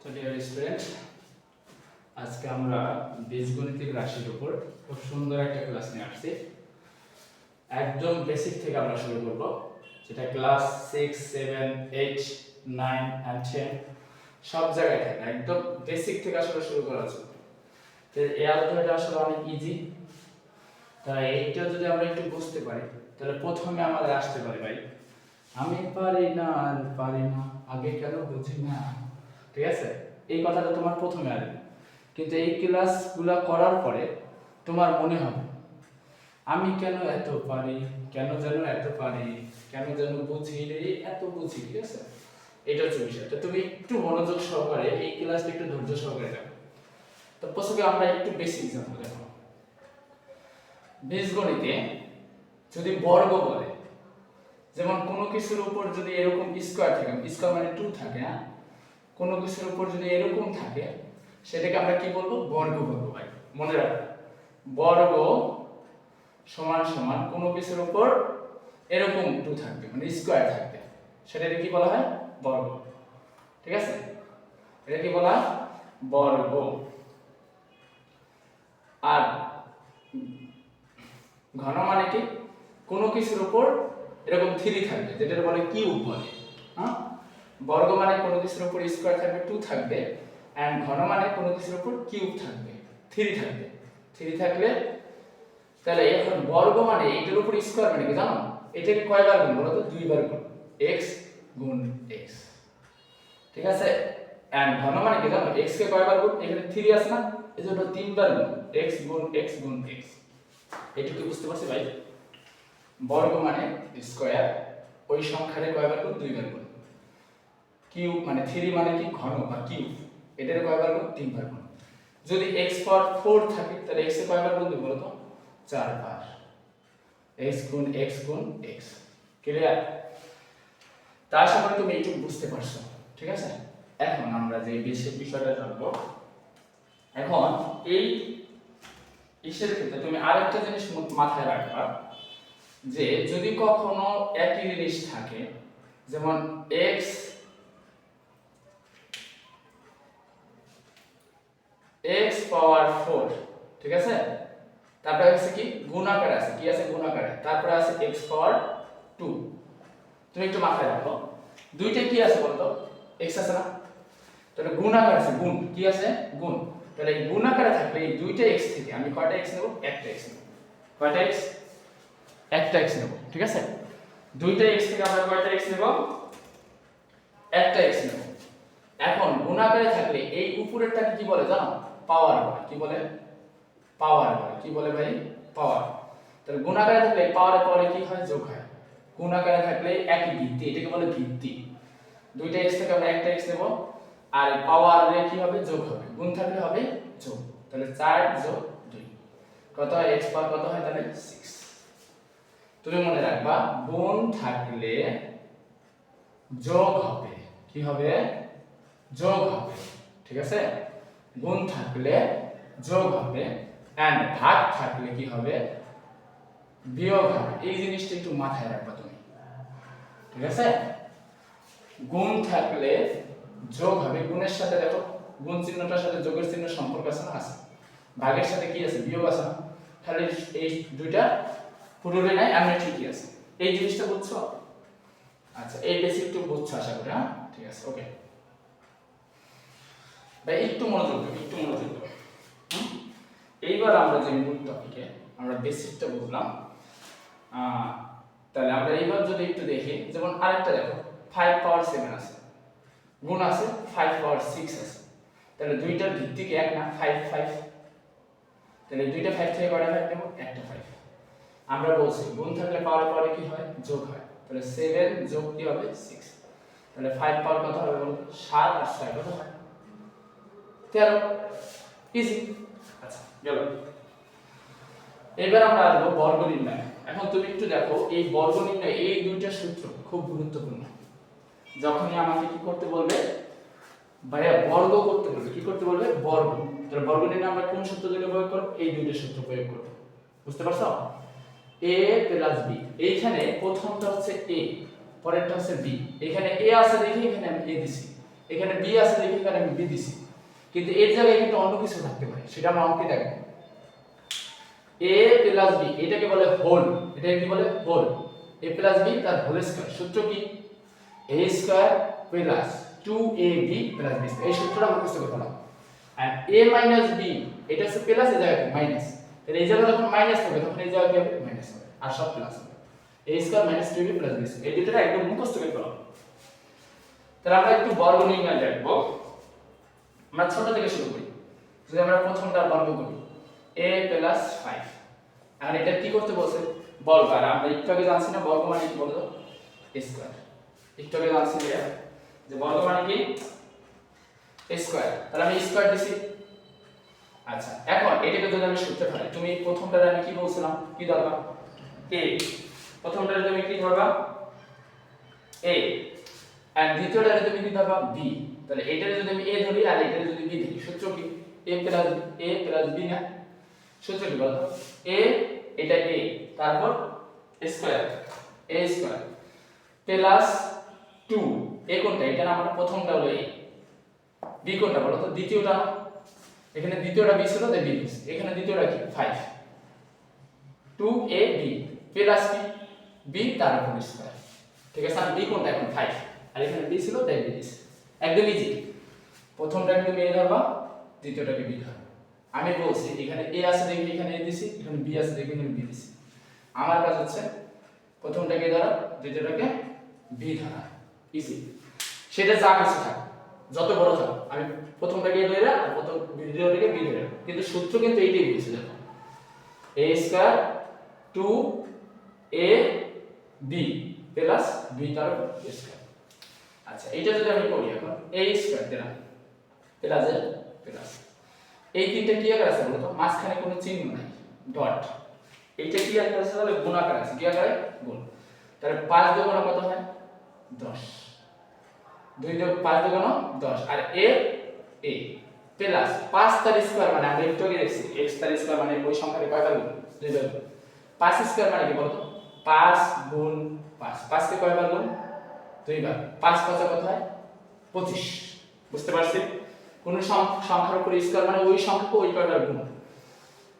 তো dear student, আজকে আমরা বীজগণিতিক রাশির উপর খুব সুন্দর একটা ক্লাস নিয়ে আসছি। একদম বেসিক থেকে আমরা শুরু করব, যেটা ক্লাস 6, 7, 8, 9 and 10 সব জায়গায় থাকে। একদম বেসিক থেকে আসলে শুরু করা আছে। তো এই অধ্যায়টা আসলে অনেক ইজি। তাই এইটা যদি আমরা একটু বুঝতে পারি, তাহলে প্রথমে আমাদের আসতে পারে ভাই, আমি পারি না আর পারি না, আগে কেন বুঝি না। ঠিক আছে, এই কথাটা তোমার প্রথমে আসবে, কিন্তু এই ক্লাসগুলো করার পরে তোমার মনে হবে আমি কেন এত পারি, কেন যেন এত পারি, কেন যেন বুঝি রে এত বুঝি। ঠিক আছে, এটা হচ্ছে বিষয়। তো তুমি একটু মনোযোগ সহকারে এই ক্লাসটা একটু ধৈর্য সহকারে দেখো। তো প্রথমে আমরা একটু বেসিক এক্সাম্পল দেখো। বীজগণিতে যদি বর্গ বলে, যেমন কোনো কিছুর উপর যদি এরকম স্কয়ার থাকে, স্কয়ার মানে 2 থাকে, হ্যাঁ, কোনো কিছুর উপর যদি এরকম থাকে সেটাকে আমরা কি বলবো? বর্গ বলবো ভাই। মনে রাখো, বর্গ সমান সমান কোনো কিছুর উপর এরকম 2 থাকবে, মানে স্কয়ার থাকবে, সেটাকে কি বলা হয়? বর্গ। ঠিক আছে, এটা কি বলা হয়? বর্গ। আর ঘন মানে কি? কোনো কিছুর উপর এরকম 3 থাকবে, যেটা বলে কিউব বলে। হ্যাঁ, বর্গ মানে কোনো কিছুর উপর স্কয়ার থাকবে, 2 থাকবে, এন্ড ঘন মানে কোনো কিছুর উপর কিউব থাকবে, 3 থাকবে। 3 থাকলে তাহলে এখন বর্গ মানে এটার উপর স্কয়ার মানে কি জানো? এটাকে কয়বার গুণ বলো তো? 2 বার গুণ, x গুণ x। ঠিক আছে, এন্ড ঘন মানে কি জানো? x কে কয়বার গুণ? এখানে 3 আছে না, এজন্য 3 বার গুণ, x গুণ x গুণ x। এটুকু বুঝতে পারছি ভাই? বর্গ মানে স্কয়ার, ওই সংখ্যারে কয়বার গুণ? 2 বার গুণ। কিউব মানে 3 মানে কি? ঘন বা কিউব, এটার কয়বার গুণ? 3 বার গুণ। যদি x পাওয়ার 4 থাকে তাহলে x এ কয়বার গুণ দেব বলো তো? 4 বার। x গুণ x গুণ x। ক্লিয়ার? তা আশা করি তুমি এইটুকু বুঝতে পারছো। ঠিক আছে, এখন আমরা যে বেসিক বিষয়টা জানবো। এখন এই ইসের ক্ষেত্রে তুমি আরেকটা জিনিস মাথায় রাখবা, যে যদি কখনো একই জিনিস থাকে, যেমন x পাওয়ার 4, ঠিক আছে, তারপরে আছে কি? গুণাকারে আছে, কি আছে? গুণাকারে, তারপরে আছে x পাওয়ার 2। তুমি একটু মাথায় রাখো, দুইটা কি আছে বলতো? x আছে না, তাহলে গুণাকার আছে, গুণ কি আছে? গুণ। তাহলে এই গুণাকারে থাকলে এই দুইটা x থেকে আমি কয়টা x নেব? একটা x নেব। কয়টা x? একটা x নেব। ঠিক আছে, দুইটা x থেকে আমরা কয়টা x নেব? একটা x নেব। এখন গুণাকারে থাকলে এই উপরেরটাকে কি বলে জানো? পাওয়ার বলে। কি বলে? পাওয়ার বলে। কি বলে ভাই? পাওয়ার। তাহলে গুণাকারে থাকলে পাওয়ারে পাওয়ারে কি হয়? যোগ হয়। গুণাকারে থাকলে একই ভিত্তি, এটাকে বলে ভিত্তি। দুইটা x থেকে আমরা একটা x নেব, আর পাওয়ারে কি হবে? যোগ হবে। গুণ থাকলে হবে যোগ। তাহলে 4 যোগ 2 কত হয়? x পাওয়ার কত হয় তাহলে? 6। তুমি মনে রাখবা, গুণ থাকলে যোগ হবে। কি হবে? যোগ হবে। ঠিক আছে, গুণ থাকলে যোগ হবে, এন্ড ভাগ থাকলে কি হবে? বিয়োগ হবে। এই জিনিসটা একটু মাথায় রাখবা তুমি। ঠিক আছে, গুণ থাকলে যোগ হবে, গুণের সাথে দেখো গুণ চিহ্নটার সাথে যোগের চিহ্ন সম্পর্ক আছে না? আছে। ভাগের সাথে কি আছে? বিয়োগ আছে না? তাহলে এই দুইটা পুরোটাই নাই, আমরা ঠিকই আছে। এই জিনিসটা বুঝছো? আচ্ছা, এই বেসিক একটু বুঝছো আশা করি। হ্যাঁ, ঠিক আছে, ওকে ভাই, একটু মনোযোগ দাও, একটু মনোযোগ দাও। এইবার আমরা যে মূল টপিকে আমরা বেসিকটা বুঝলাম, তাহলে আমরা এইবার যদি একটু দেখি, যেমন আরেকটা দেখো, 5 পাওয়ার 7 আছে, গুণ আছে 5 পাওয়ার 6 আছে, তাহলে দুইটার ভিত্তি কি এক না? 5 5। তাহলে দুইটা 5 থেকে কয়টা 5 নেব? একটা 5। আমরা বলছি গুণ থাকলে পাওয়ারে পাওয়ারে কি হয়? যোগ হয়। তাহলে 7 যোগ কি হবে? 6। তাহলে 5 পাওয়ার কত হবে বলো? 7 আর 6 কত হয়? 13। ইজি। আচ্ছা, গেল। এবার আমরা আসবো বর্গ নির্ণয়। এখন তুমি একটু দেখো, এই বর্গ নির্ণয় এই দুইটা সূত্র খুব গুরুত্বপূর্ণ। যখনই আমাকে কি করতে বলবে? ভাইয়া বর্গ করতে বলবে। কি করতে বলবে? বর্গ। তাহলে বর্গ নির্ণয় আমরা কোন সূত্র দিয়ে প্রয়োগ করব? এই দুইটা সূত্র প্রয়োগ করব। বুঝতে পারছো? a প্লাস b, এইখানে প্রথমটা হচ্ছে a, পরেরটা হচ্ছে b। এখানে a আছে দেখি এখানে আমি a দিছি, এখানে বি আছে দেখি এখানে আমি বি দিছি, কিন্তু এর জায়গায় কিন্তু অন্য কিছু থাকতে পারে, সেটা আমরা অঙ্কে দেখব। a প্লাস b এটাকে বলে হোল, এটাকে কি বলে হোল, a প্লাস b তার হোল স্কয়ার। সূত্র কি a square plus 2ab plus b square, এই সূত্রটা মুখস্থ করতে হবে। আর a মাইনাস b এটা হচ্ছে প্লাস, এই জায়গায় মাইনাস, তাহলে এই জায়গায় যখন মাইনাস হবে তখন এই জায়গায় কি হবে মাইনাস হবে, আর সব প্লাস হবে। a square minus 2ab plus b square, এই দুটোটা একদম মুখস্থ করতে হবে। তাহলে আমরা একটু বর্গ নির্ণয় দেখব। আমরা ছোট থেকে শুরু করি। যদি আমরা প্রথমটা বর্গ করি a প্লাস 5, আর এটা কি করতে বলছে বর্গ, আর আমরা একটু আগে জানছি না বর্গ মানে কি বলতো স্কয়ার, একটু আগে জানছি যে বর্গ মানে কি স্কয়ার, তাহলে আমি স্কয়ার দিছি। আচ্ছা এখন এটাকে যদি আমি সূত্রে ফেলি, তুমি প্রথমটারে আমি কি বলছিলাম কি ধরবা a, প্রথমটারে তুমি কি ধরবা a, আর দ্বিতীয়টারে তুমি কি ধরবা b, তাহলে এটারে যদি আমি a ধরি আর এটারে যদি b ধরি, সূত্র কি a প্লাস b না, সূত্র কি বলতো a, এটা a তারপর square a square plus 2, a কোনটা এটা না, আমার প্রথমটা হলো a, b কোনটা বলো তো দ্বিতীয়টা, এখানে দ্বিতীয়টা b ছিল তাই b দিছি, এখানে দ্বিতীয়টা কি 5, 2ab প্লাস b তার উপর স্কয়ার, ঠিক আছে। আর b কোনটা এখন 5, আর এখানে b ছিল তাই b দিছি, একদম ইজি। প্রথমটাকে তুমি a ধরবা, দ্বিতীয়টাকে b ধরবা। আমি বলছি এখানে a আছে দেখি এখানে a দিছি, এখানে b আছে দেখি এখানে b দিছি। আমার কাজ হচ্ছে প্রথমটাকে a ধরা, দ্বিতীয়টাকে b ধরা, ইজি। সেটা যা কিছু থাক, যত বড় থাক, আমি প্রথমটাকে a ধরে আর দ্বিতীয়টাকে b ধরে, কিন্তু সূত্র কিন্তু এইটাই বলছে, দেখো a square 2ab plus b তার স্কয়ার। আচ্ছা এটা যদি আমি করি এখন a স্কয়ার দিলাম প্লাস এর প্লাস, এই তিনটা কি আকার আছে বলতো, মাঝখানে কোনো চিহ্ন নাই ডট, এইটা কি আকার আছে তাহলে গুণাকার আছে, কি আকারে গুণ, তাহলে 5 দুগুণ কত হয় 10, 2 যোগ 5 দুগুণ 10, আর a প্লাস 5 তার স্কয়ার মানে আমরা একটু আগে দেখছি x তার স্কয়ার মানে ওই সংখ্যার কয়বার গুণ 2 বার, 5 স্কয়ার মানে কি বলতো 5 গুণ 5, 5 কে কয়বার গুণ 2 বার, 5 5 কত হয় 25, বুঝতে পারছি। কোন সংখ্যার উপর স্কয়ার মানে ওই সংখ্যাকে ওই কয়বার গুণ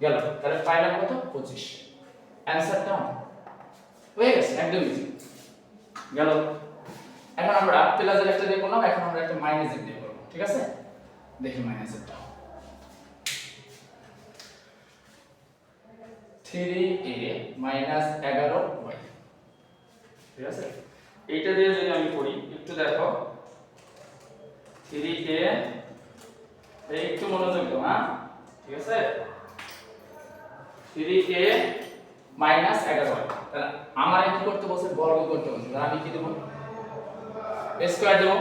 গেল, তাহলে পাইলাম কত 25, অ্যানসারটা হয়ে গেছে, একদম ইজি গেল। এখন আমরা প্লাসের একটা দিয়ে করলাম, এখন আমরা একটা মাইনাসের দিয়ে করব, ঠিক আছে। দেখি মাইনাসেরটা 3a মাইনাস 11y, ঠিক আছে। এইটা দিয়ে যদি আমি করি একটু দেখো 3a, এই একটু মনোযোগ দাও, হ্যাঁ ঠিক আছে, 3a মাইনাস 11y, তাহলে আমার কি করতে বলছে বর্গ করতে বলছে, তাহলে আমি কি দেব স্কয়ার দেব,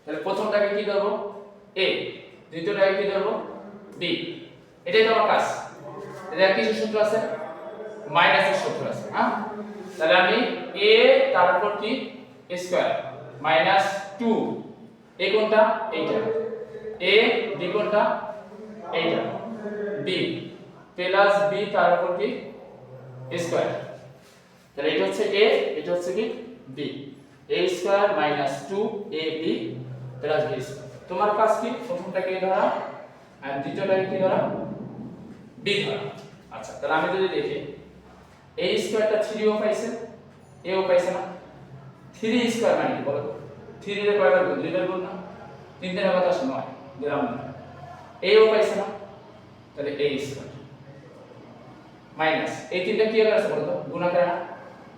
তাহলে প্রথমটাকে কি দেব a, দ্বিতীয়টাকে কি দেব b, এটাই তো আমার কাজ। এর কি সূত্র আছে মাইনাসের সূত্র আছে, হ্যাঁ, তাহলে আমি a তারপর কি স্কয়ার মাইনাস 2, a কোনটা এইটা, a b কোনটা এইটা, b প্লাস b তারপর কি স্কয়ার, তাহলে এটা হচ্ছে a, এটা হচ্ছে কি b, a square minus 2ab plus b square. তোমার কাজ কি প্রথমটাকে a ধরা আর দ্বিতীয়টাকে কি ধরা b ধরা। আচ্ছা তাহলে আমি যদি দেখি a স্কয়ারটা 3 ও পাইছে a ও পাইছে না, 3 স্কয়ার মানে কি বলো, 3 এর কয়বার গুণ 2 বার গুণ না, 3 এর কথা শোনো দিলাম না, a ও পাইছে না, তাহলে a স্কয়ার মাইনাস এই তিনটা কি আকার আছে বলো তো গুণাকার না,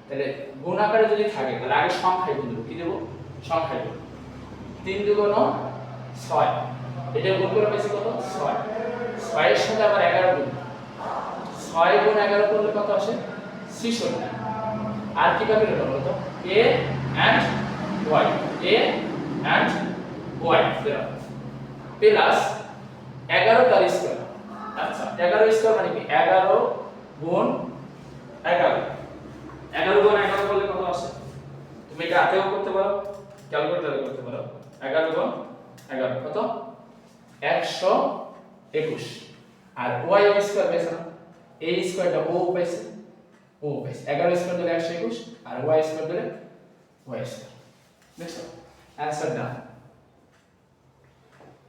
তাহলে গুণাকারে যদি থাকে তাহলে আগে সংখ্যায় গুণ দেব, কি দেব সংখ্যায় গুণ, 3 দুগুণ 6, এটা গুণ করে পাইছি কত 6, 6 এর সাথে আবার 11 গুণ, 6 গুণ 11 করলে কত আসে 66, আর কি পাবে এটা বলো তো a and y, a and y plus 11 তার স্কয়ার। আচ্ছা 11 স্কয়ার মানে কি 11 গুণ 11, 11 গুণ 11 করলে কত আসে, তুমি এটা হাতেও করতে পারো ক্যালকুলেটরে করতে পারো, 11 গুণ 11 কত 121, আর y স্কয়ার পাইছে না, a স্কয়ারটা o পাইছে, ও পাইছে 11 স্কয়ার দিলে 121 আর y স্কয়ার দিলে y স্কয়ার, দেখছো অ্যানসার ডান।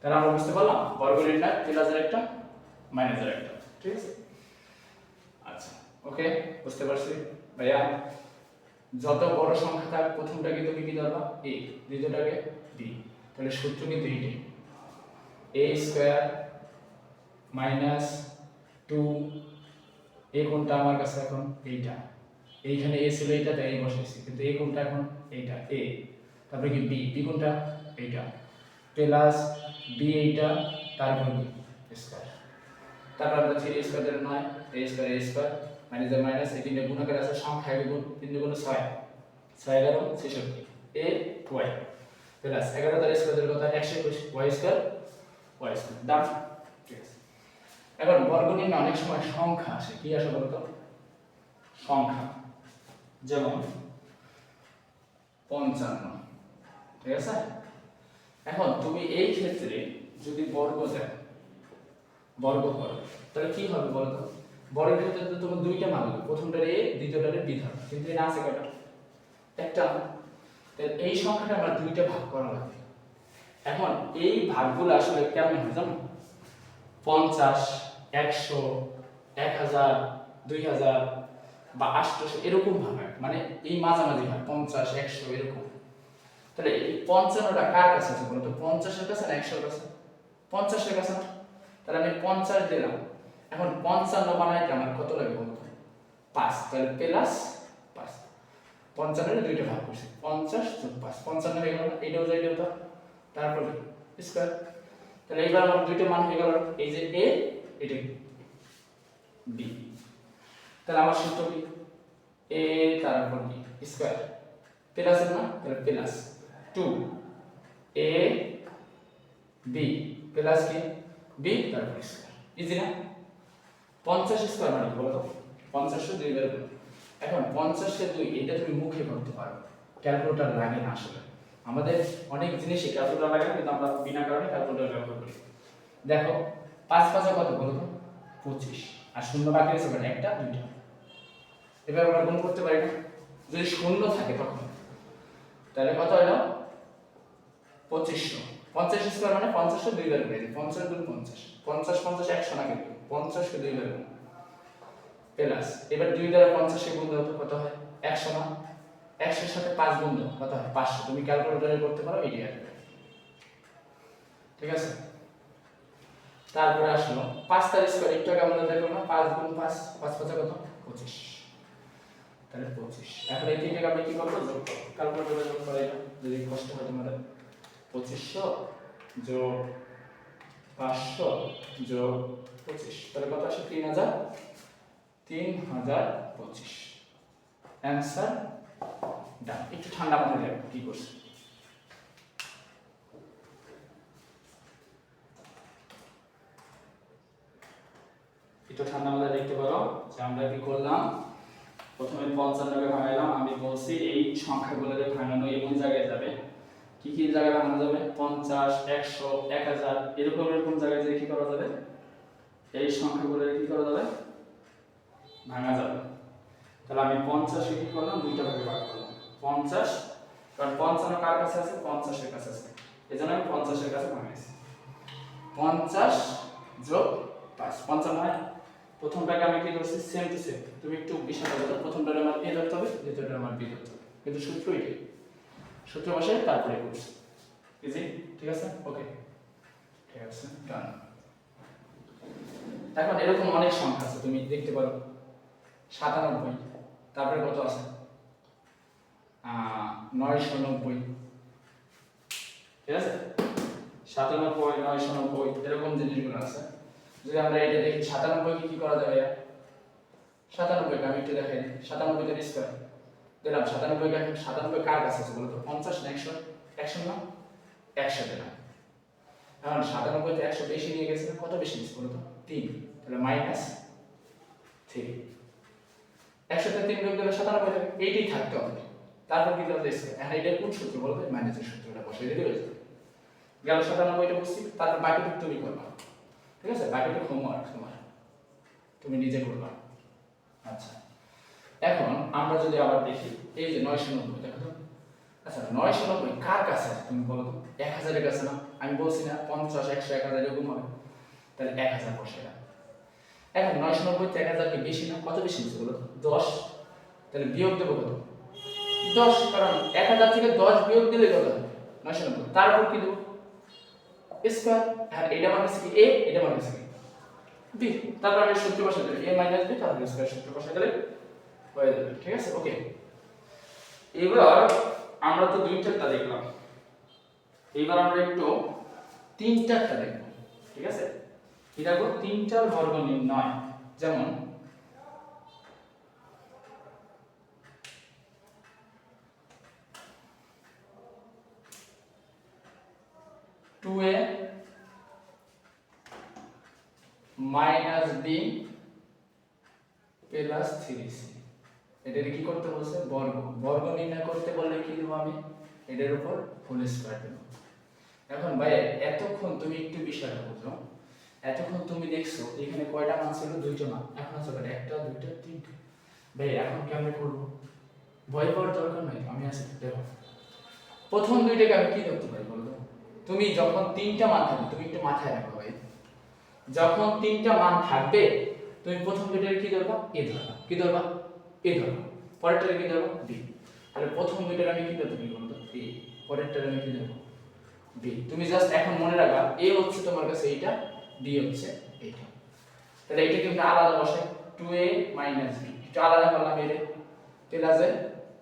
তাহলে আমরা বুঝতে পারলাম বর্গনির্ণয় প্লাসের একটা মাইনাসের একটা, ঠিক আছে? আচ্ছা ওকে, বুঝতে পারছি ভাইয়া। যত বড় সংখ্যা থাক প্রথমটাকে তুমি কি ধরবা a, দ্বিতীয়টাকে b। তাহলে সূত্র কিন্তু এইটাই, a স্কয়ার মাইনাস 2, a কোনটা আমার কাছে এখন এইটা, এইখানে a ছিল এইটা তাই এই বসাইছি, কিন্তু a কোনটা এখন এইটা a, তারপরে কি b, b কোনটা এইটা, প্লাস b এইটা, তারপর b স্কয়ার, তারপর আমরা 3 স্কয়ার ধরে 9, a square a square minus এর মাইনাস, এই তিনটে গুণ করে আছে সংখ্যা গুণ 3 গুণ 6, 6 11 66 a y প্লাস 11 তার স্কয়ার এর কথা 121 y স্কয়ার ডান, ঠিক আছে? এখন বর্গনির্ণয় অনেক সময় সংখ্যা আসে, কি আসে বলতো? সংখ্যা, যেমন 55, ঠিক আছে? এখন তুমি এই ক্ষেত্রে যদি বর্গ দেয়, বর্গ করো, তাহলে কি হবে বলতো? বর্গের ক্ষেত্রে তো তোমার দুইটা মান হবে, প্রথমটার a, দ্বিতীয়টার b ধরো, কিন্তু এখানে আছে কয়টা? একটা। তাহলে এই সংখ্যাটা আমরা দুইটা ভাগ করা লাগবে। এখন এই ভাগগুলো আসলে কেমন হয় জানো? 50, 100, 1000, 2000 বা 800 এরকম ভাগ হয়, মানে এই মাঝামাঝি হয় 50, 100 এরকম। তাহলে এই 55টা কার কাছে আছে বলতো? 50 এর কাছে না 100 এর কাছে? 50 এর কাছে না? তাহলে আমি 50 দিলাম। এখন 55 বানাইতে আমার কত লাগে বলতো? 5, তাহলে প্লাস 5। 55 এর দুইটা ভাগ করছি, 50 যোগ 5, 55 হয়ে গেল না? এইটাও যাই দিও তো, তারপর স্কয়ার। তাহলে এইবার আমার দুইটা মান হয়ে গেল, এই যে a, এটা b। তাহলে আমার সূত্র কি? a তারপর b স্কয়ার প্লাস না, তাহলে প্লাস 2 a b প্লাস কি b তারপর স্কয়ার, ইজি না? 50 স্কয়ার মানে কি বলতো? 50 কে 2 বার গুণ। এখন 50 কে 2 এটা তুমি মুখে করতে পারো, ক্যালকুলেটর লাগে না আসলে। আমাদের অনেক জিনিসই ক্যালকুলেটর লাগে না, কিন্তু আমরা বিনা কারণে ক্যালকুলেটর ব্যবহার করি। দেখো 5 5 কত বলতো? 25, আর শূন্য বাকি আছে কয়টা? একটা দুইটা। এবার আমরা গুণ করতে পারি না, যদি শূন্য থাকে তখন। তাহলে কত হলো? 2500। 50 স্কয়ার মানে 50 কে 2 বার গুণ, 50 গুণ 50, 50 50 100 না, কিন্তু 50 কে 2 বার গুণ প্লাস, এবার 2 দ্বারা 50 কে গুণ দাও তো কত হয়? 100 না? 100 এর সাথে 5 গুণ দাও কত হয়? 500। তুমি ক্যালকুলেটরে করতে পারো, এটাই আসবে, ঠিক আছে? তারপরে আসলো 5 তার স্কয়ার, একটু আগে আমরা দেখলাম না 5 গুণ 5, 5 5 কত? 25, তাহলে 25। এখন এই তিনটাকে আমি কি করব? যোগ করব, ক্যালকুলেটরে যোগ করে যদি কষ্ট হয় তোমাদের। 2500 যোগ 500 যোগ 25, তাহলে কত আসে? 3025। অ্যানসার ডান। একটু ঠান্ডা মাথায় দেখো কি করছে। একটু ঠান্ডা মাথায় দেখতে পারো যে আমরা কি করলাম। প্রথমে 55 কে ভাঙাইলাম, আমি বলছি এই সংখ্যাগুলোকে ভাঙানো এমন জায়গায় যাবে, কি কি জায়গায় ভাঙানো যাবে? 50, 100, 1000 এরকম এরকম জায়গায় যে কি করা যাবে? এই সংখ্যাগুলোকে কি করা যাবে? ভাঙা যাবে। তাহলে আমি 50 কে কি করলাম? দুইটা ভাগে ভাগ করলাম। 50, কারণ 55 কার কাছে আছে? 50 এর কাছে আছে, এজন্য আমি 50 এর কাছে ভাঙাইছি। 50 যোগ 5, 55 হয়। প্রথমটাকে আমি কি করছি? সেম টু সেম, তুমি একটু বিষয়টা বলো। প্রথমটারে আমার a ধরতে হবে, দ্বিতীয়টা আমার b ধরতে হবে, কিন্তু সূত্র এটাই, সূত্র বসে তারপরে করছি, ইজি, ঠিক আছে? ওকে, ঠিক আছে, ডান। এখন এরকম অনেক সংখ্যা আছে, তুমি দেখতে পারো 97, তারপরে কত আছে? 990, ঠিক আছে? 97, 990 এরকম জিনিসগুলো আছে। যদি আমরা এটা দেখি 97 কে কি করা যাবে? 97 কে আমি একটু দেখাই দিই। 97 এর স্কয়ার দিলাম, 97 কে 97 কার কাছে আছে বলো তো? 50 না 100? 100 না? 100 দিলাম। এখন 97 তে 100 বেশি নিয়ে গেছে, কত বেশি নিয়েছে বলো তো? 3, তাহলে মাইনাস 3। 100 তে 3 যোগ দিলে 97 থাকে, এইটাই থাকতে হবে। তারপর কি করতে স্কয়ার। এখন এটা কোন সূত্র বলবে? মাইনাসের সূত্রটা বসাই দিলে হয়ে যাবে। গেল 97টা বসছি, তারপর বাকিটুকু তুমি করবা, ঠিক আছে? বাকিটুকু হোমওয়ার্ক তোমার, তুমি নিজে করবা। আচ্ছা, এখন আমরা যদি আবার দেখি এই যে 990, দেখো তো আচ্ছা 990 কার কাছে আছে তুমি বলো তো? 1000 এর কাছে না? আমি বলছি না 50 100 1000 এরকম হবে, তাহলে 1000 বসে গেল। এখন 990 থেকে 1000 কি বেশি না? কত বেশি হচ্ছে বলো তো? 10। তাহলে বিয়োগ দেবো কত? 10, কারণ 1000 থেকে 10 বিয়োগ দিলে কত হবে? 990। তারপর কি দেবো? স্কয়ার। আর এটা মানে কি a, এটা মানে কি b। তারপর আমি সূত্র বসাই দেব a b, তারপর স্কয়ার সূত্র বসাই দিলে হয়ে যাবে। ঠিক আছে, ওকে। এবার আমরা তো দুইটারটা দেখলাম, এবার আমরা একটু তিনটারটা দেখব। ঠিক আছে, কি দেখো? তিনটার বর্গ নির্ণয়। যেমন টু এ মাইনাস বি প্লাস 3c, এটাকে কি করতে বলছে? বর্গ। বর্গ নির্ণয় করতে বললে কি দেবো আমি? এটার উপর হোল স্কয়ার দেব। এখন ভাই এতক্ষণ তুমি একটু বিষয়টা বুঝো, এতক্ষণ তুমি দেখছো এখানে কয়টা মান ছিল? দুইটা মান। এখন আছে কয়টা? একটা, দুইটা, তিনটা। ভাই এখন কেমনে করব? ভয় পাওয়ার দরকার নাই, আমি আছি, দেখো। প্রথম দুইটাকে আমি কি ধরতে পারি বলো তো? তুমি যখন তিনটা মান থাকবে, তুমি একটু মাথায় রাখো ভাই, যখন তিনটা মান থাকবে তুমি প্রথম দুইটাকে কি ধরবা? এ ধরবা। কি ধরবা? এ ধরবা। পরেরটাকে কি ধরবা? বি। তাহলে প্রথম দুইটাকে আমি কি ধরতে পারি বলো তো? এ। পরেরটাকে আমি কি ধরবো? বি। তুমি জাস্ট এখন মনে রাখবা এ হচ্ছে তোমার কাছে এইটা, বি হচ্ছে এইটা। তাহলে এটা কিন্তু আলাদা বসাই, 2a b, একটু আলাদা করলাম, এর প্লাস এ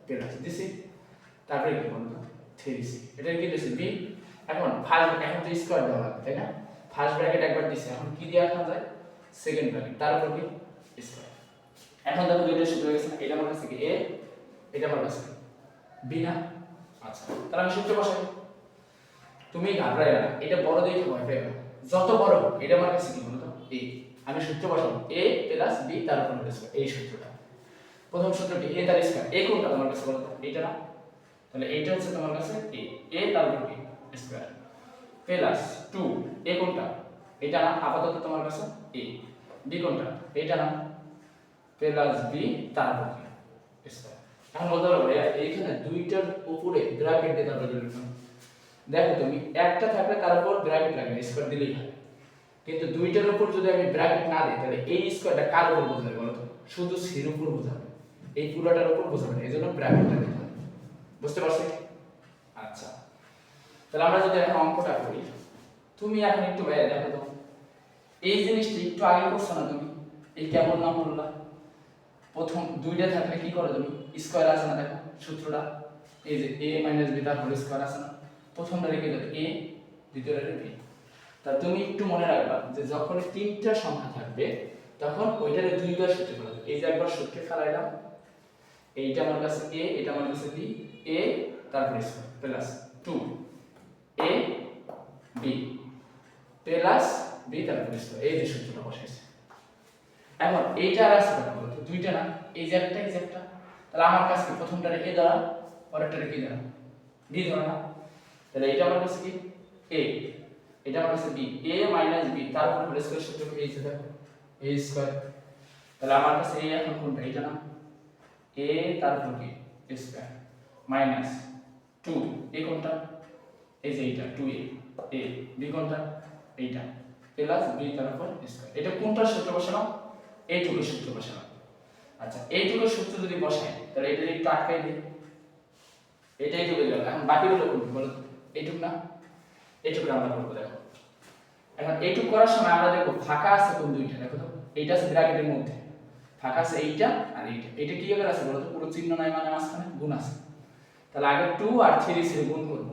প্লাস দিছি, তারপরে কি বলতো? 3c, এটা কি দিছি? বি। এখন এখন তো স্কয়ার দেওয়া লাগবে, তাই না? ফার্স্ট ব্র্যাকেট একবার দিছি, এখন কি দিয়ে রাখা যায়? সেকেন্ড ব্র্যাকেট, তারপর কি? স্কয়ার। এখন দেখো দুইটা সূত্র হয়ে গেছে না? এটা আমার কাছে কি? a, এটা আমার কাছে b না? আচ্ছা, তাহলে আমি সূত্র বসাই। তুমি ঘাবড়াইও না, এটা বড় দেখে ভয় পেও না, যত বড় হোক এটা আমার কাছে কি বলতো? a। আমি সূত্র বসাবো a প্লাস b, তার উপর স্কয়ার, এই সূত্রটা। প্রথম সূত্রটি a তার স্কয়ার, a কোনটা তোমার কাছে বলতো? এটা না? তাহলে এইটা হচ্ছে তোমার কাছে a তার উপর কি? স্কয়ার প্লাস 2, a কোনটা? এটা না? আপাতত তোমার কাছে a। b কোনটা? এটা না? প্লাস b তার উপর কি? স্কয়ার। এখন বলতে পারো ভাইয়া এইখানে দুইটার উপরে ব্র্যাকেট দিয়ে তারপর লিখলাম। দেখো তুমি একটা থাকলে তার উপর ব্র্যাকেট লাগবে, স্কয়ার দিলেই হয়। কিন্তু দুইটার উপর যদি আমি ব্র্যাকেট না দিই তাহলে এই স্কয়ারটা কার উপর বোঝাবে বলো তো? শুধু সির উপর বোঝাবে, এই পুরোটার উপর বোঝাবে না, এজন্য ব্র্যাকেটটা দিতে হবে। বুঝতে পারছো? আচ্ছা, তাহলে আমরা যদি এখন অঙ্কটা করি, তুমি এখন একটু ভাইয়া দেখো তো, এই জিনিসটা একটু আগে করছো না তুমি? এই কেমন নাম বললা? প্রথম দুইটা থাকলে কি করো তুমি? স্কয়ার আছে না? দেখো সূত্রটা, এই যে a b তার হোল স্কয়ার আছে না? প্রথমটা রেখে দাও a, দ্বিতীয়টা রেখে b। তা তুমি একটু মনে রাখবা যে যখন তিনটা সংখ্যা থাকবে তখন ওইটারে দুইবার সূত্রে ফেলাবে। এই যে একবার সূত্রে ফেলাইলাম, এইটা আমার কাছে a, এটা আমার কাছে b, a তারপর square plus 2 a b plus b তারপর স্কয়ার, এই যে সূত্রটা বসাইছে। এখন এইটা আর আছে কত বলতো? দুইটা না? এই যে একটা, এই যে একটা। তাহলে আমার কাছে প্রথমটারে a ধরা, পরেরটারে কি ধরা? b ধরা না? তাহলে এটা আমার কাছে কি? a, এটা আমার কাছে b, a b তারপর হোল স্কয়ার সূত্র কি? এই যে দেখো a স্কয়ার। তাহলে আমার কাছে a এখন কোনটা? এটা না? a তারপর কি? স্কয়ার মাইনাস 2, a কোনটা? এই যে এইটা 2a, a b কোনটা? এইটা প্লাস b তারপর স্কয়ার। এটা কোনটার সূত্র বসালাম? এইটুকুর সূত্র বসালাম। আচ্ছা, এইটুকুর সূত্র যদি বসাই তাহলে এটা একটু আটকাই দিই, এটা এইটুকু গেল। এখন বাকিগুলো করব বলো তো? এইটুকু না? এইটুকু আমরা করব। দেখো এখন এইটুকু করার সময় আমরা দেখব ফাঁকা আছে কোন দুইটা? দেখো তো, এইটা আছে ব্র্যাকেটের মধ্যে, ফাঁকা আছে এইটা আর এইটা। এটা কি এবার আছে বলো তো? পুরো চিহ্ন নাই মানে মাঝখানে গুণ আছে। তাহলে আগে 2 আর 3 ছিল গুণ করব।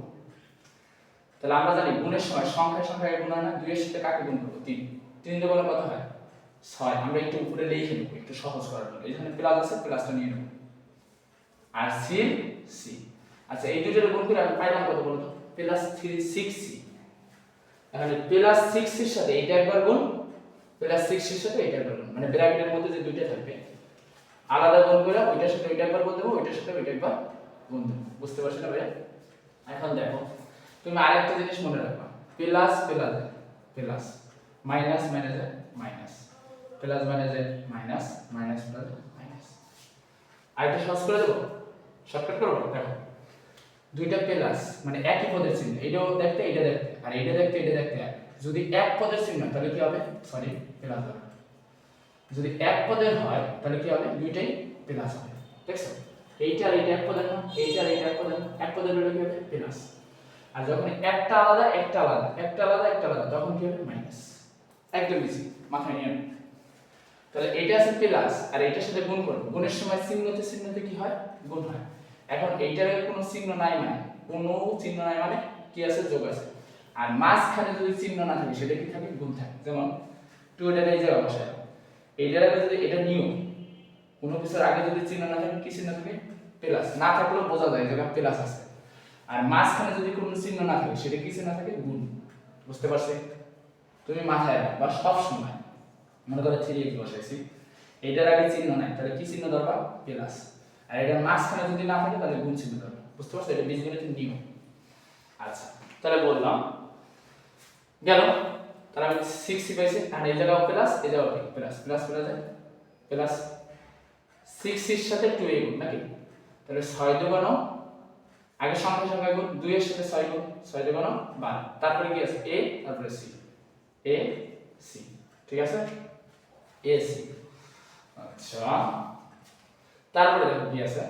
তাহলে আমরা জানি গুণের সময় সংখ্যায় সংখ্যায় গুণ হয় না? 2 এর সাথে কাকে গুণ করব? 3। 3 দিয়ে বলে কত হয়? 6। আমরা একটু উপরে লিখে নেব একটু সহজ করার জন্য। এখানে প্লাস আছে, প্লাসটা নিয়ে নেব। আর সি সি। আচ্ছা, এই দুটোর গুণ করে আমি পাইলাম কত বলতো? Plus 3 6c। তাহলে প্লাস 6 এর সাথে এইটা একবার গুণ, প্লাস 6 এর সাথে এইটা একবার গুণ, মানে ব্র্যাকেটের মধ্যে যে দুইটা থাকবে আলাদা গুণ করে ওইটার সাথে ওইটা একবার গুণ দেব, ওইটার সাথে ওইটা একবার গুণ দেব। বুঝতে পারছ না ভাই? এখন দেখো তুমি আরেকটা জিনিস মনে রাখবা, প্লাস প্লাস প্লাস, মাইনাস মাইনাসে মাইনাস, প্লাস মাইনাসে মাইনাস, মাইনাস প্লাস মাইনাস। আরেকটা সহজ করে দেব, শর্টকাট করব। দেখো দুইটা প্লাস মানে একই পদের চিহ্ন, এটাও দেখতে এটা দেখতে আর এটা দেখতে এটা দেখতে এক। যদি এক পদের চিহ্ন তাহলে কি হবে, সরি প্লাস হবে। যদি এক পদের হয় তাহলে কি হবে, দুইটাই প্লাস হবে। দেখছো এইটা আর এইটা এক পদের না, এইটা আর এইটা এক পদের না, এক পদের হলে কি হবে প্লাস। আর যখন একটা আলাদা একটা আলাদা একটা আলাদা একটা আলাদা তখন কি হবে মাইনাস। একদম ইজি, মাথায় নিয়ে নাও। তাহলে এটা আছে প্লাস আর এটার সাথে গুণ করব, গুণের সময় চিহ্নতে চিহ্নতে কি হয়, গুণ হয়। এখন এইটার কোনো চিহ্ন নাই মানে, কোনো চিহ্ন নাই মানে কি আছে, যোগ আছে। আর মাঝখানে যদি চিহ্ন না থাকে সেটা কি থাকে, গুণ থাকে। যেমন 2 এর এই জায়গা বসায়, এইটার আগে যদি এটা নিয়ম, কোনো কিছুর আগে যদি চিহ্ন না থাকে কি চিহ্ন থাকে, প্লাস। না থাকলেও বোঝা যায় যে প্লাস আছে। আর মাঝখানে যদি কোনো চিহ্ন না থাকে সেটা কি চিহ্ন থাকে, গুণ। বুঝতে পারছি? তুমি মাথায় রাখবা সব সময়। মনে করো 3x বসাইছি, এইটার আগে চিহ্ন নাই তাহলে কি চিহ্ন দরকার, প্লাস। আর এটার মাঝখানে যদি না থাকে তাহলে গুণ চিহ্ন দরকার। বুঝতে পারছো? এটা বীজগণিতের নিয়ম। আচ্ছা তাহলে বললাম গেল, তাহলে আমি 6 পাইছি আর এই জায়গাও প্লাস এই জায়গাও প্লাস, প্লাস প্লাস প্লাস 6 এর সাথে 2 এর গুণ নাকি, তাহলে 6 দুগুণ আগে সংখ্যা সংখ্যা গুণ, 2 এর সাথে 6 গুণ, 6 দুগুণ 12, তারপরে কি আছে a তারপরে c, a c, ঠিক আছে a c। আচ্ছা তারপরে দেখো কি আছে,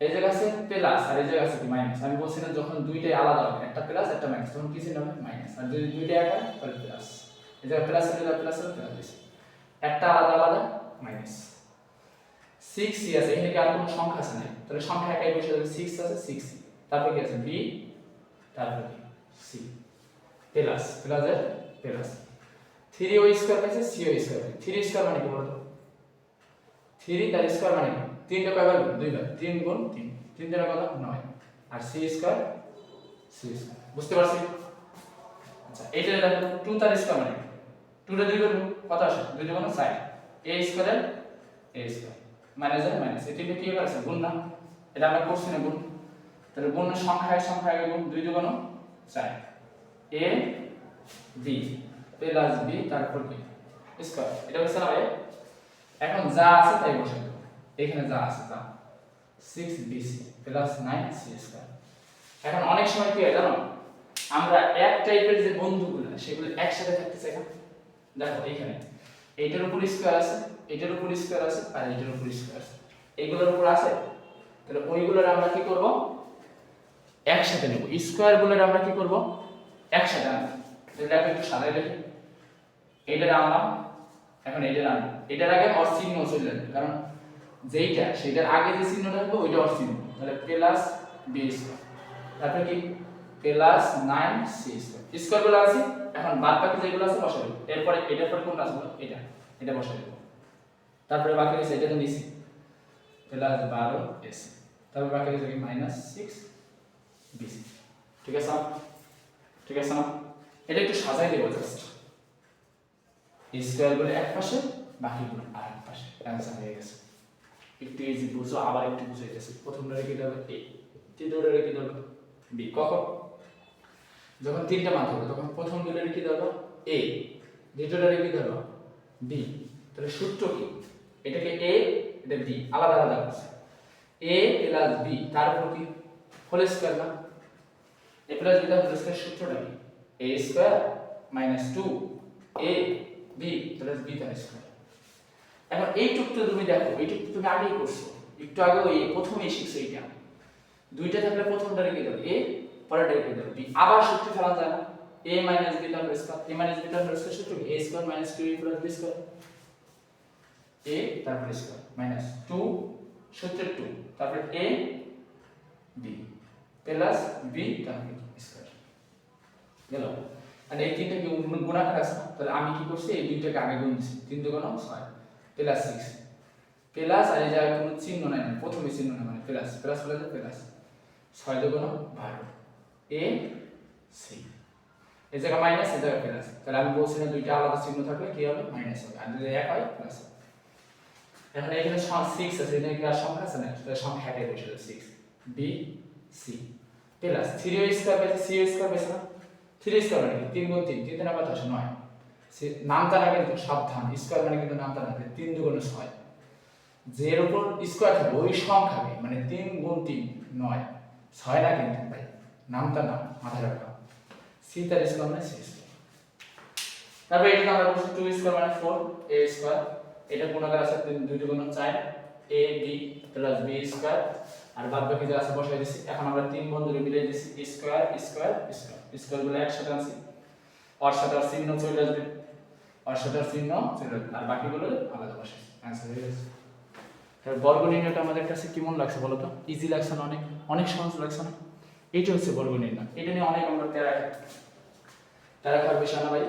এই জায়গা আছে প্লাস আর এই জায়গা আছে কি মাইনাস। আমি বলছি না যখন দুইটাই আলাদা হবে, একটা প্লাস একটা মাইনাস, তখন কি চিহ্ন হবে, মাইনাস। আর যদি দুইটা এক হয় তাহলে প্লাস। এই জায়গা প্লাস হলে প্লাস হবে প্লাস দিছি, একটা আলাদা আলাদা মাইনাস। 6 c আছে, এখানে কি আর কোনো সংখ্যা আছে না, তাহলে সংখ্যা একাই বসে যাবে, 6 আছে 6 c, তারপর কি আছে b, তারপর কি c, প্লাস প্লাসের প্লাস। 3 y স্কয়ার পাইছে c y স্কয়ার, 3 স্কয়ার মানে কি বলতো, 3 তার স্কয়ার মানে 3 টা কয়বার, দুইবার, 3 গুণ 3, 3 দ্বারা কত 9, আর c স্কয়ার c স্কয়ার। বুঝতে পারছি? আচ্ছা এইটা দেখো 2 তার স্কয়ার মানে 2 টা 2 বার কত আসে, 2 দুগুণ 4, a square a square minus আর মাইনাস, এই তিনটা কি আছে গুণ না, এটা আমরা করছি না গুণ। তাহলে গুণের সংখ্যা আগে গুণ, 2 দুগুণ 4, a b প্লাস b তারপর কি স্কয়ার, এটা হচ্ছে না ভাই। এখন যা আছে তাই বসাই দেব, এখানে যা আছে তা 6bc প্লাস 9c স্কয়ার। এখন অনেক সময় কি হয় জানো, আমরা এক টাইপের যে বন্ধুগুলো সেগুলো একসাথে থাকতে চাই না। দেখো এখানে এইটার উপর স্কয়ার আছে, এটার উপর স্কয়ার আছে আর এটার উপর স্কয়ার আছে, এইগুলোর উপর আছে, তাহলে ওইগুলোর আমরা কি করব, একসাথে নেব। স্কয়ার গুলোর আমরা কি করব, একসাথে আনব। এটা একটু সাজাই দেখি, এইটা আনলাম, এখন এইটা আনবো, এটার আগে অর চিহ্ন চলে যাবে, কারণ যেইটা সেটার আগে যে চিহ্ন থাকবে ওইটা অর চিহ্ন, তাহলে প্লাস b স্কয়ার, তারপর কি প্লাস 9c স্কয়ার, স্কয়ার গুলো আছে। এখন বাদ বাকি যেগুলো আছে বসাই দেব, এরপরে এটার পরে কোনটা আছে এটা, এটা বসাই দেব, তারপরে বাকি আছে এটা তো নিছি প্লাস 12ac, তারপর বাকি আছে কি মাইনাস 6bc। ঠিক আছে ঠিক আছে না, এটা একটু সাজাই দেব জাস্ট, স্কয়ার গুলো এক পাশে বাকিগুলো আরেক পাশে, অ্যানসার হয়ে গেছে। একটু ইজি বুঝো, আবার একটু বুঝাইতেছি। প্রথমটা রেখে দেব a, দ্বিতীয়টা রেখে দেব b। কখন যখন তিনটা মান থাকবে তখন প্রথম দুটো রেখে দেব a, দ্বিতীয়টা রেখে দেব b। তাহলে সূত্র কি, এটাকে a এটা b আলাদা আলাদা আছে, a প্লাস b তারপর কি হোল স্কয়ার না, a প্লাস b তার হোল স্কয়ার সূত্রটা কি, a square minus 2 a b plus b তার স্কয়ার। এখন এইটুকু তুমি দেখো, এইটুকু তুমি আগেই করছো, একটু আগে ওই প্রথমেই শিখছো। এইটা দুইটা থাকলে প্রথমটা রেখে দাও a, পরেরটা রেখে দাও b, আবার সূত্র ফেলা যায় না, a মাইনাস b তার স্কয়ার, a মাইনাস b তার স্কয়ার সূত্র কি, a square minus 2a plus b square, a তারপর স্কয়ার মাইনাস 2 সূত্রের 2 তারপর a b প্লাস b তারপর স্কয়ার গেল। আর এই তিনটা কি গুণাকার আছে, তাহলে আমি কি করছি এই দুইটাকে আগে গুণ দিছি, 3 দুগুণ 6 প্লাস 6 প্লাস, আর এই জায়গায় কোনো চিহ্ন নাই, প্রথমে চিহ্ন নাই মানে প্লাস, প্লাস প্লাস প্লাস 6 দুগুণ 12 a c, এই জায়গা মাইনাস এই জায়গা প্লাস, তাহলে আমি বলছি না দুইটা আলাদা চিহ্ন থাকলে কি হবে মাইনাস হবে, আর যদি এক হয় প্লাস হবে। এখন এখানে 6 আছে, এখানে কি আর সংখ্যা আছে না, তাহলে সংখ্যা একাই বসে যাবে 6 b c plus 3a square plus c square বেশ না, 3 স্কয়ার মানে 3 গুণ 3, 3 না কত আসে 9, নামটা না কিন্তু সাবধান, স্কয়ার মানে কিন্তু নামটা না, 3 দুগুণ 6, যে এর উপর স্কয়ার থাকবে ওই সংখ্যাকে মানে 3 গুণ 3 9 6 না কিন্তু ভাই নামটা না মাথায় রাখো সি তার স্কয়ার মানে সি স্কয়ার তারপর এটা আমরা বলছি 2 স্কয়ার মানে 4 a স্কয়ার এটা গুণাকার আছে দুইটা গুণ 4 a b plus b square আর বাদ বাকি যা আছে বসাই দিছি এখন আমরা তিন বন্ধনী মিলিয়ে দিছি স্কয়ার স্কয়ার স্কয়ার স্কয়ার গুলো একসাথে আনছি ওর সাথে আর চিহ্ন চলে আসবে ওর সাথে আর চিহ্ন চলে আসবে আর বাকিগুলো আলাদা বসাইছি आंसर হয়ে গেছে তাহলে বর্গ নির্ণয়টা আমাদের কাছে কেমন লাগছে বলো তো ইজি লাগছে না অনেক অনেক সহজ লাগছে না এইটা হচ্ছে বর্গ নির্ণয় এটা নিয়ে অনেক আমরা প্যারা খাওয়ার বিষয় না ভাই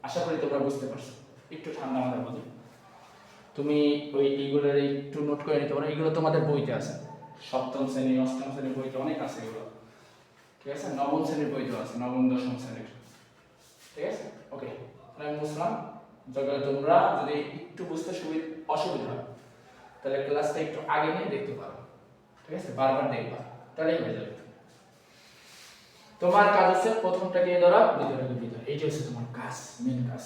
আশা করি তোমরা বুঝতে পারছো একটু ঠান্ডা মাথায় বুঝো তুমি ওই এইগুলোর একটু নোট করে নিতে পারো এগুলো তোমাদের বইতে আছে সপ্তম শ্রেণী অষ্টম শ্রেণীর বইতে অনেক আছে এগুলো ঠিক আছে নবম শ্রেণীর বইতেও আছে নবম দশম শ্রেণীর ঠিক আছে ওকে আমি বুঝলাম যখন তোমরা যদি একটু বুঝতে অসুবিধা হয় তাহলে ক্লাসটা একটু আগে নিয়ে দেখতে পারো ঠিক আছে বারবার দেখবা তাহলেই হয়ে যাবে তোমার কাজ হচ্ছে প্রথমটাকে ধরা দ্বিতীয়টাকে ভিতরে এইটা হচ্ছে তোমার কাজ মেন কাজ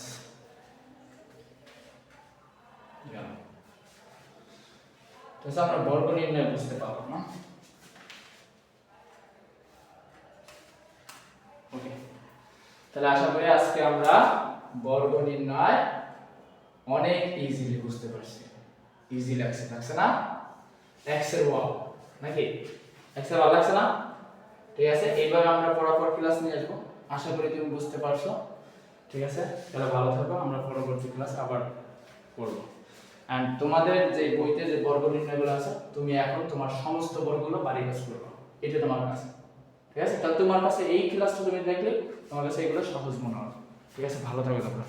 তো আমরা বর্গ নির্ণয় বুঝতে পারবো না ওকে তাহলে আশা করি আজকে আমরা বর্গ নির্ণয় অনেক ইজিলি বুঝতে পারছি ইজি লাগছে না x এর ওয়াও নাকি x এর ওয়াও লাগছে না ঠিক আছে এইভাবে আমরা পরপর ক্লাস নিয়ে আসবো আশা করি তুমি বুঝতে পারছো ঠিক আছে তাহলে ভালো থাকো আমরা পরবর্তী ক্লাস আবার করব এন্ড তোমাদের যে বইতে যে বর্গ নির্ণয়গুলো আছে তুমি এখন তোমার সমস্ত বর্গগুলো বাড়ি কাজ করবে এটা তোমার কাছে ঠিক আছে তাহলে তোমার কাছে এই ক্লাসটা তুমি দেখলে তোমার কাছে এগুলো সহজ মনে হবে ঠিক আছে ভালো থাকো তোমরা